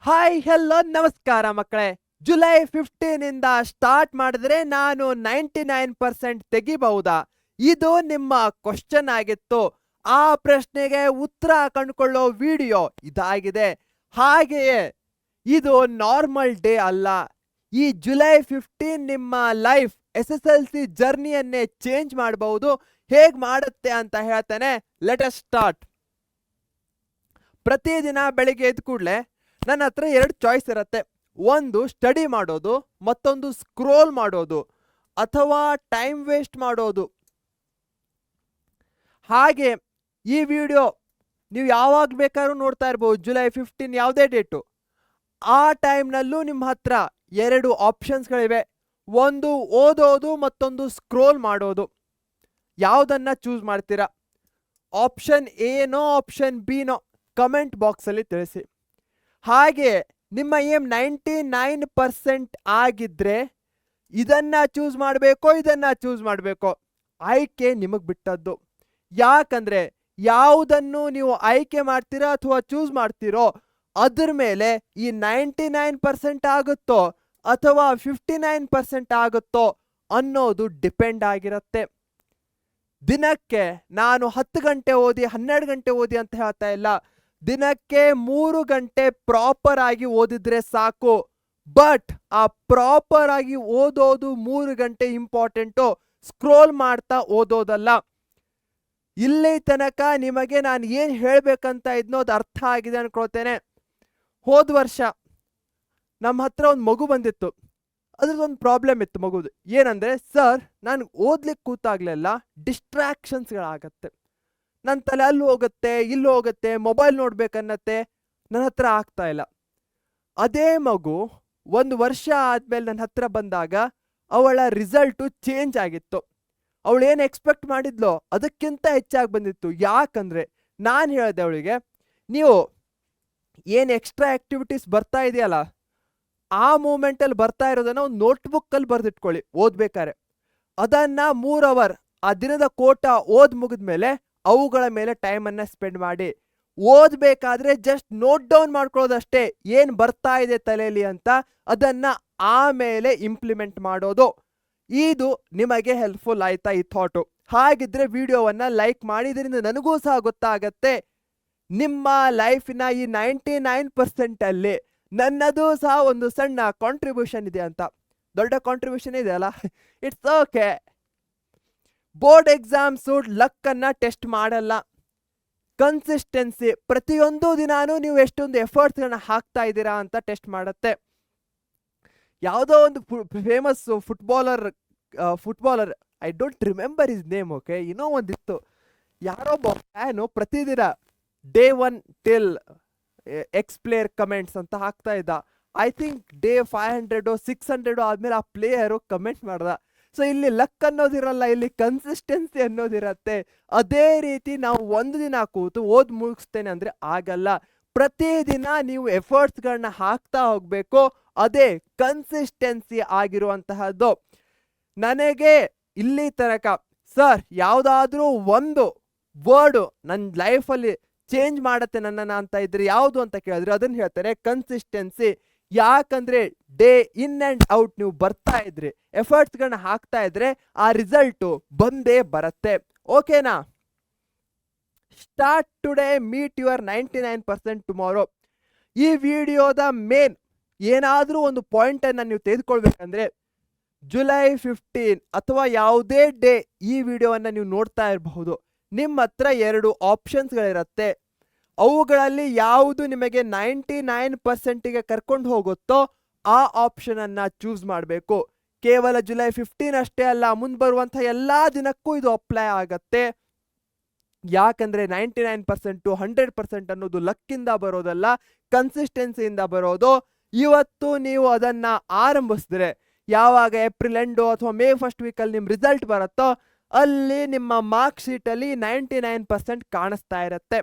Hi hello ನಮಸ್ಕಾರ ಮಕ್ಕಳೇ. July 15 ಇಂದ ಸ್ಟಾರ್ಟ್ ಮಾಡಿದ್ರೆ ನಾನು 99% ತೆಗಿಬಹುದಾ? ಇದು ನಿಮ್ಮ ಕ್ವಶನ್ ಆಗಿತ್ತು. ಆ ಪ್ರಶ್ನೆಗೆ ಉತ್ತರ ಕಂಡುಕೊಳ್ಳೋ ವಿಡಿಯೋ ಇದಾಗಿದೆ. ಹಾಗೆಯೇ ಇದು ನಾರ್ಮಲ್ ಡೇ ಅಲ್ಲ. ಈ ಜುಲೈ 15 ನಿಮ್ಮ ಲೈಫ್ SSLC ಜರ್ನಿಯನ್ನೇ ಚೇಂಜ್ ಮಾಡಬಹುದು. ಹೇಗ್ ಮಾಡುತ್ತೆ ಅಂತ ಹೇಳ್ತಾನೆ. Let us start. ಪ್ರತಿದಿನ ಬೆಳಿಗ್ಗೆ ಎದ್ದ ಕೂಡಲೇ ನನ್ನ ಹತ್ರ ಎರಡು ಚಾಯ್ಸ್ ಇರುತ್ತೆ. ಒಂದು ಸ್ಟಡಿ ಮಾಡೋದು, ಮತ್ತೊಂದು ಸ್ಕ್ರೋಲ್ ಮಾಡೋದು ಅಥವಾ ಟೈಮ್ ವೇಸ್ಟ್ ಮಾಡೋದು. ಹಾಗೆ ಈ ವಿಡಿಯೋ ನೀವು ಯಾವಾಗ ಬೇಕಾದ್ರೂ ನೋಡ್ತಾ ಇರ್ಬೋದು. ಜುಲೈ 15 ಯಾವುದೇ ಡೇಟು, ಆ ಟೈಮ್ನಲ್ಲೂ ನಿಮ್ಮ ಹತ್ರ ಎರಡು ಆಪ್ಷನ್ಸ್ಗಳಿವೆ. ಒಂದು ಓದೋದು, ಮತ್ತೊಂದು ಸ್ಕ್ರೋಲ್ ಮಾಡೋದು. ಯಾವುದನ್ನು ಚೂಸ್ ಮಾಡ್ತೀರಾ? ಆಪ್ಷನ್ ಏನೋ ಆಪ್ಷನ್ ಬಿನೋ ಕಮೆಂಟ್ ಬಾಕ್ಸಲ್ಲಿ ತಿಳಿಸಿ. ಹಾಗೆ ನಿಮ್ಮ ಏಮ್ 99% ಆಗಿದ್ರೆ ಇದನ್ನ ಚೂಸ್ ಮಾಡಬೇಕೋ ಇದನ್ನ ಚೂಸ್ ಮಾಡಬೇಕೋ ಆಯ್ಕೆ ನಿಮಗೆ ಬಿಟ್ಟದ್ದು. ಯಾಕಂದ್ರೆ ಯಾವುದನ್ನು ನೀವು ಆಯ್ಕೆ ಮಾಡ್ತೀರಾ ಅಥವಾ ಚೂಸ್ ಮಾಡ್ತೀರೋ ಅದ್ರ ಮೇಲೆ ಈ 99% ಆಗುತ್ತೋ ಅಥವಾ 59% ಆಗುತ್ತೋ ಅನ್ನೋದು ಡಿಪೆಂಡ್ ಆಗಿರುತ್ತೆ. ದಿನಕ್ಕೆ ನಾನು 10 ಗಂಟೆ ಓದಿ 12 ಗಂಟೆ ಓದಿ ಅಂತ ಹೇಳ್ತಾ ಇಲ್ಲ. ದಿನಕ್ಕೆ 3 ಗಂಟೆ ಪ್ರಾಪರ್ ಆಗಿ ಓದಿದ್ರೆ ಸಾಕು. ಬಟ್ ಆ ಪ್ರಾಪರ್ ಆಗಿ ಓದೋದು 3 ಗಂಟೆ ಇಂಪಾರ್ಟೆಂಟು, ಸ್ಕ್ರೋಲ್ ಮಾಡ್ತಾ ಓದೋದಲ್ಲ. ಇಲ್ಲಿ ತನಕ ನಿಮಗೆ ನಾನು ಏನು ಹೇಳಬೇಕಂತ ಇದ್ನೋ ಅದು ಅರ್ಥ ಆಗಿದೆ ಅನ್ಕೊಳ್ತೇನೆ. ಹೋದ ವರ್ಷ ನಮ್ಮ ಹತ್ರ ಒಂದು ಮಗು ಬಂದಿತ್ತು. ಅದ್ರದ್ದೊಂದು ಪ್ರಾಬ್ಲಮ್ ಇತ್ತು ಮಗುದು. ಏನಂದರೆ, ಸರ್ ನಾನು ಓದ್ಲಿಕ್ಕೆ ಕೂತಾಗ್ಲೆಲ್ಲ ಡಿಸ್ಟ್ರಾಕ್ಷನ್ಸ್ಗಳಾಗತ್ತೆ. ನನ್ನ ತಲೆ ಅಲ್ಲಿ ಹೋಗುತ್ತೆ, ಇಲ್ಲಿ ಹೋಗುತ್ತೆ, ಮೊಬೈಲ್ ನೋಡ್ಬೇಕನ್ನತ್ತೆ, ನನ್ನ ಹತ್ರ ಆಗ್ತಾ ಇಲ್ಲ. ಅದೇ ಮಗು 1 ವರ್ಷ ಆದಮೇಲೆ ನನ್ನ ಹತ್ರ ಬಂದಾಗ ಅವಳ ರಿಸಲ್ಟು ಚೇಂಜ್ ಆಗಿತ್ತು. ಅವಳು ಏನು ಎಕ್ಸ್ಪೆಕ್ಟ್ ಮಾಡಿದ್ಲೋ ಅದಕ್ಕಿಂತ ಹೆಚ್ಚಾಗಿ ಬಂದಿತ್ತು. ಯಾಕಂದರೆ ನಾನು ಹೇಳಿದೆ ಅವಳಿಗೆ, ನೀವು ಏನು ಎಕ್ಸ್ಟ್ರಾ ಆ್ಯಕ್ಟಿವಿಟೀಸ್ ಬರ್ತಾ ಇದೆಯಲ್ಲ, ಆ ಮೂಮೆಂಟಲ್ಲಿ ಬರ್ತಾ ಇರೋದನ್ನು ಒಂದು ನೋಟ್ಬುಕ್ಕಲ್ಲಿ ಬರೆದಿಟ್ಕೊಳ್ಳಿ ಓದ್ಬೇಕಾರೆ. ಅದನ್ನು 3 ಅವರ್ ಆ ದಿನದ ಕೋಟ ಓದ್ ಮುಗಿದ್ಮೇಲೆ ಅವುಗಳ ಮೇಲೆ ಟೈಮನ್ನು ಸ್ಪೆಂಡ್ ಮಾಡಿ. ಓದಬೇಕಾದ್ರೆ ಜಸ್ಟ್ ನೋಟ್ ಡೌನ್ ಮಾಡ್ಕೊಳ್ಳೋದಷ್ಟೇ, ಏನು ಬರ್ತಾ ಇದೆ ತಲೆಯಲ್ಲಿ ಅಂತ, ಅದನ್ನು ಆಮೇಲೆ ಇಂಪ್ಲಿಮೆಂಟ್ ಮಾಡೋದು. ಇದು ನಿಮಗೆ ಹೆಲ್ಪ್ಫುಲ್ ಆಯ್ತಾ ಈ ಥಾಟು? ಹಾಗಿದ್ರೆ ವಿಡಿಯೋವನ್ನು ಲೈಕ್ ಮಾಡಿ. ಇದರಿಂದ ನನಗೂ ಸಹ ಗೊತ್ತಾಗತ್ತೆ ನಿಮ್ಮ ಲೈಫಿನ ಈ 99%ಅಲ್ಲಿ ನನ್ನದು ಸಹ ಒಂದು ಸಣ್ಣ ಕಾಂಟ್ರಿಬ್ಯೂಷನ್ ಇದೆ ಅಂತ. ದೊಡ್ಡ ಕಾಂಟ್ರಿಬ್ಯೂಷನ್ ಇದೆ ಅಲ್ಲ, ಇಟ್ಸ್ ಓಕೆ. ಬೋರ್ಡ್ ಎಕ್ಸಾಮ್ಸು ಲಕ್ಕನ್ನು ಟೆಸ್ಟ್ ಮಾಡಲ್ಲ, ಕನ್ಸಿಸ್ಟೆನ್ಸಿ, ಪ್ರತಿಯೊಂದು ದಿನಾನೂ ನೀವು ಎಷ್ಟೊಂದು ಎಫರ್ಟ್ಸ್ಗಳನ್ನ ಹಾಕ್ತಾ ಇದ್ದೀರಾ ಅಂತ ಟೆಸ್ಟ್ ಮಾಡುತ್ತೆ. ಯಾವುದೋ ಒಂದು famous footballer, I don't remember his name, okay, ಇನ್ನೂ ಒಂದಿತ್ತು, ಯಾರೊಬ್ಬ ಫ್ಯಾನು ಪ್ರತಿದಿನ day 1 till X player comments ಅಂತ ಹಾಕ್ತಾ ಇದ್ದ. ಐ ಥಿಂಕ್ ಡೇ 500 600 ಆದಮೇಲೆ ಆ ಪ್ಲೇಯರು ಕಮೆಂಟ್ ಮಾಡ್ದ. ಸೊ ಇಲ್ಲಿ ಲಕ್ ಅನ್ನೋದಿರಲ್ಲ, ಇಲ್ಲಿ ಕನ್ಸಿಸ್ಟೆನ್ಸಿ ಅನ್ನೋದಿರತ್ತೆ. ಅದೇ ರೀತಿ ನಾವು ಒಂದು ದಿನ ಕೂತು ಓದ್ ಮುಗಿಸ್ತೇನೆ ಅಂದರೆ ಆಗಲ್ಲ. ಪ್ರತಿದಿನ ನೀವು ಎಫರ್ಟ್ಸ್ಗಳನ್ನ ಹಾಕ್ತಾ ಹೋಗಬೇಕು. ಅದೇ ಕನ್ಸಿಸ್ಟೆನ್ಸಿ ಆಗಿರುವಂತಹದ್ದು. ನನಗೆ ಇಲ್ಲಿ ತನಕ ಸರ್ ಯಾವುದಾದ್ರೂ ಒಂದು ವರ್ಡು ನನ್ನ ಲೈಫಲ್ಲಿ ಚೇಂಜ್ ಮಾಡುತ್ತೆ ನನ್ನನ್ನು ಅಂತ ಇದ್ರೆ ಯಾವುದು ಅಂತ ಕೇಳಿದ್ರೆ ಅದನ್ನು ಹೇಳ್ತಾರೆ ಕನ್ಸಿಸ್ಟೆನ್ಸಿ. ಯಾಕಂದ್ರೆ ಡೇ ಇನ್ ಆ್ಯಂಡ್ ಔಟ್ ನೀವು ಬರ್ತಾ ಇದ್ರಿ, ಎಫರ್ಟ್ಸ್ಗಳನ್ನ ಹಾಕ್ತಾ ಇದ್ರೆ ಆ ರಿಸಲ್ಟು ಬಂದೇ ಬರುತ್ತೆ. ಓಕೆನಾ? Start today, meet your 99% tomorrow. ಈ ವಿಡಿಯೋದ ಮೇನ್ ಏನಾದರೂ ಒಂದು ಪಾಯಿಂಟನ್ನು ನೀವು ತೆಗೆದುಕೊಳ್ಬೇಕಂದ್ರೆ, ಜುಲೈ 15 ಅಥವಾ ಯಾವುದೇ ಡೇ ಈ ವಿಡಿಯೋವನ್ನು ನೀವು ನೋಡ್ತಾ ಇರಬಹುದು. ನಿಮ್ಮ ಹತ್ರ 2 ಆಪ್ಷನ್ಸ್ಗಳಿರುತ್ತೆ. ಅವುಗಳಲ್ಲಿ ಯಾವುದು ನಿಮಗೆ 99%ಗೆ ಕರ್ಕೊಂಡು ಹೋಗುತ್ತೋ ಆ ಆಪ್ಷನನ್ನು ಚೂಸ್ ಮಾಡಬೇಕು. ಕೇವಲ ಜುಲೈ 15 ಅಷ್ಟೇ ಅಲ್ಲ, ಮುಂದೆ ಬರುವಂಥ ಎಲ್ಲ ದಿನಕ್ಕೂ ಇದು ಅಪ್ಲೈ ಆಗತ್ತೆ. ಯಾಕಂದರೆ 99% 100% ಅನ್ನೋದು ಲಕ್ಕಿಂದ ಬರೋದಲ್ಲ, ಕನ್ಸಿಸ್ಟೆನ್ಸಿಯಿಂದ ಬರೋದು. ಇವತ್ತು ನೀವು ಅದನ್ನು ಆರಂಭಿಸಿದ್ರೆ ಯಾವಾಗ ಏಪ್ರಿಲ್ ಎಂಡು ಅಥವಾ ಮೇ ಫಸ್ಟ್ ವೀಕಲ್ಲಿ ನಿಮ್ಮ ರಿಸಲ್ಟ್ ಬರುತ್ತೋ ಅಲ್ಲಿ ನಿಮ್ಮ ಮಾರ್ಕ್ ಶೀಟಲ್ಲಿ 99% ಕಾಣಿಸ್ತಾ ಇರುತ್ತೆ.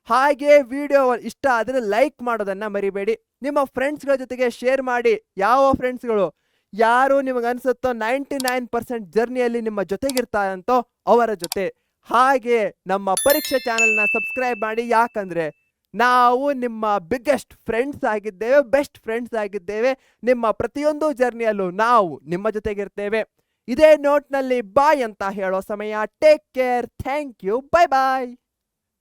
ಹಾಗೆ ವಿಡಿಯೋ ಇಷ್ಟ ಆದರೆ ಲೈಕ್ ಮಾಡೋದನ್ನು ಮರಿಬೇಡಿ. ನಿಮ್ಮ ಫ್ರೆಂಡ್ಸ್ಗಳ ಜೊತೆಗೆ ಶೇರ್ ಮಾಡಿ. ಯಾವ ಫ್ರೆಂಡ್ಸ್ಗಳು ಯಾರು ನಿಮಗೆ ಅನಿಸುತ್ತೋ 99% ಜರ್ನಿಯಲ್ಲಿ ನಿಮ್ಮ ಜೊತೆಗಿರ್ತಾರಂತೋ ಅವರ ಜೊತೆ. ಹಾಗೆ ನಮ್ಮ ಪರೀಕ್ಷೆ ಚಾನಲ್ನ ಸಬ್ಸ್ಕ್ರೈಬ್ ಮಾಡಿ. ಯಾಕಂದರೆ ನಾವು ನಿಮ್ಮ ಬಿಗ್ಗೆಸ್ಟ್ ಫ್ರೆಂಡ್ಸ್ ಆಗಿದ್ದೇವೆ, ಬೆಸ್ಟ್ ಫ್ರೆಂಡ್ಸ್ ಆಗಿದ್ದೇವೆ. ನಿಮ್ಮ ಪ್ರತಿಯೊಂದು ಜರ್ನಿಯಲ್ಲೂ ನಾವು ನಿಮ್ಮ ಜೊತೆಗಿರ್ತೇವೆ. ಇದೇ ನೋಟ್ನಲ್ಲಿ ಬಾಯ್ ಅಂತ ಹೇಳೋ ಸಮಯ. Take care, thank you, bye bye.